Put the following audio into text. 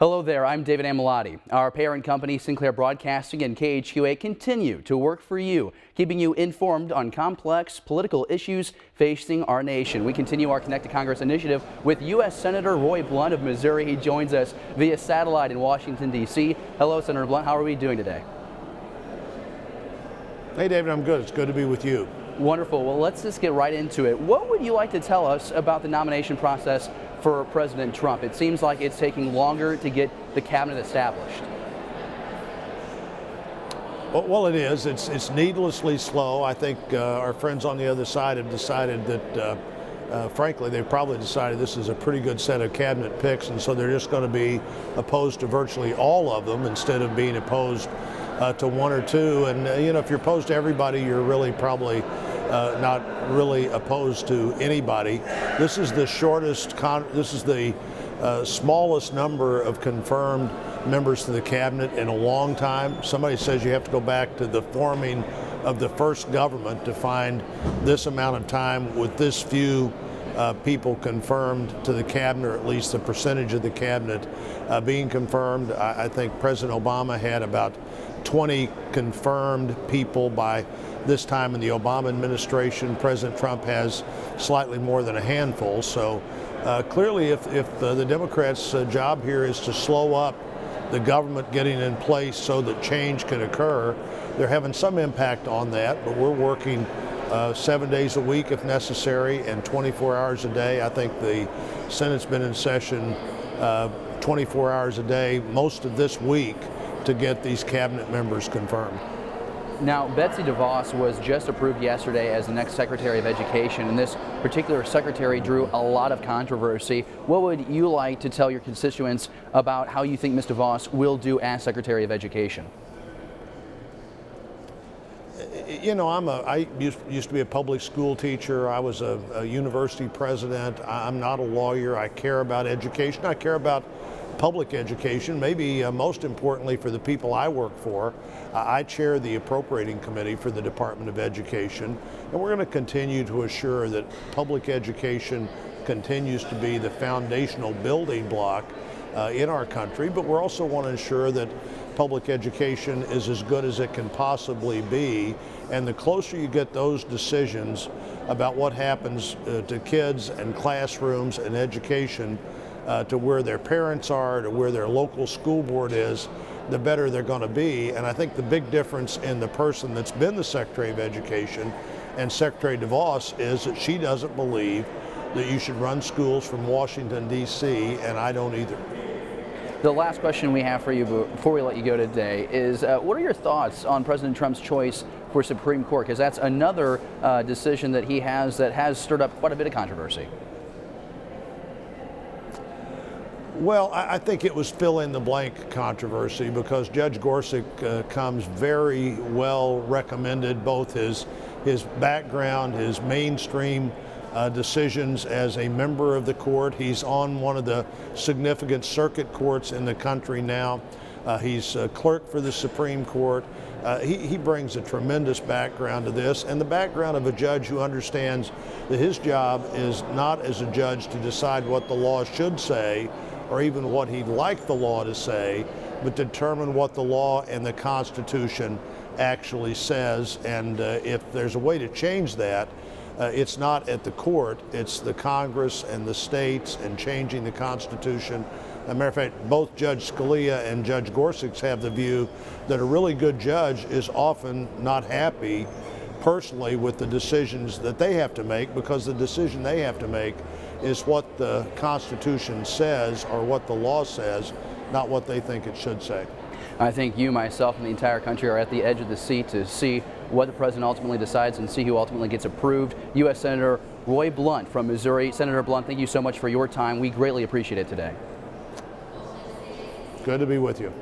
Hello there, I'm David Amilati. Our parent company, Sinclair Broadcasting and KHQA, continue to work for you, keeping you informed on complex political issues facing our nation. We continue our Connect to Congress initiative with U.S. Senator Roy Blunt of Missouri. He joins us via satellite in Washington, D.C. Hello, Senator Blunt. How are we doing today? Hey, David, I'm good. It's good to be with you. Wonderful. Well, let's just get right into it. What would you like to tell us about the nomination process for President Trump? It seems like it's taking longer to get the cabinet established. Well, it is. It's needlessly slow. I think our friends on the other side have decided that, frankly, they've probably decided this is a pretty good set of cabinet picks, and so they're just going to be opposed to virtually all of them instead of being opposed to one or two. And, if you're opposed to everybody, you're really probably not really opposed to anybody. This is the smallest number of confirmed members to the cabinet in a long time. Somebody says you have to go back to the forming of the first government to find this amount of time with this few people confirmed to the cabinet, or at least the percentage of the cabinet being confirmed. I think President Obama had about 20 confirmed people by this time in the Obama administration. President Trump has slightly more than a handful. So clearly, if the Democrats' job here is to slow up the government getting in place so that change can occur, they're having some impact on that, but we're working 7 days a week if necessary and 24 hours a day. I think the Senate's been in session 24 hours a day most of this week to get these cabinet members confirmed. Now, Betsy DeVos was just approved yesterday as the next Secretary of Education, and this particular secretary drew a lot of controversy. What would you like to tell your constituents about how you think Ms. DeVos will do as Secretary of Education? I used to be a public school teacher. I was a university president. I'm not a lawyer. I care about education. I care about public education. Maybe most importantly for the people I work for, I chair the appropriating committee for the Department of Education, and we're going to continue to assure that public education continues to be the foundational building block in our country, but we also want to ensure that public education is as good as it can possibly be, and the closer you get those decisions about what happens to kids and classrooms and education to where their parents are, to where their local school board is, the better they're going to be. And I think the big difference in the person that's been the Secretary of Education and Secretary DeVos is that she doesn't believe that you should run schools from Washington, D.C., and I don't either. The last question we have for you before we let you go today is what are your thoughts on President Trump's choice for Supreme Court? Because that's another decision that he has that has stirred up quite a bit of controversy. Well, I think it was fill-in-the-blank controversy because Judge Gorsuch comes very well recommended, both his background, his mainstream decisions as a member of the court. He's on one of the significant circuit courts in the country now. He's a clerk for the Supreme Court. He brings a tremendous background to this, and the background of a judge who understands that his job is not as a judge to decide what the law should say or even what he'd like the law to say, but determine what the law and the Constitution actually says. And if there's a way to change that, it's not at the court, it's the Congress and the states and changing the Constitution. As a matter of fact, both Judge Scalia and Judge Gorsuch have the view that a really good judge is often not happy personally with the decisions that they have to make, because the decision they have to make is what the Constitution says or what the law says, not what they think it should say. I think you, myself, and the entire country are at the edge of the seat to see what the president ultimately decides and see who ultimately gets approved. U.S. Senator Roy Blunt from Missouri. Senator Blunt, thank you so much for your time. We greatly appreciate it today. Good to be with you.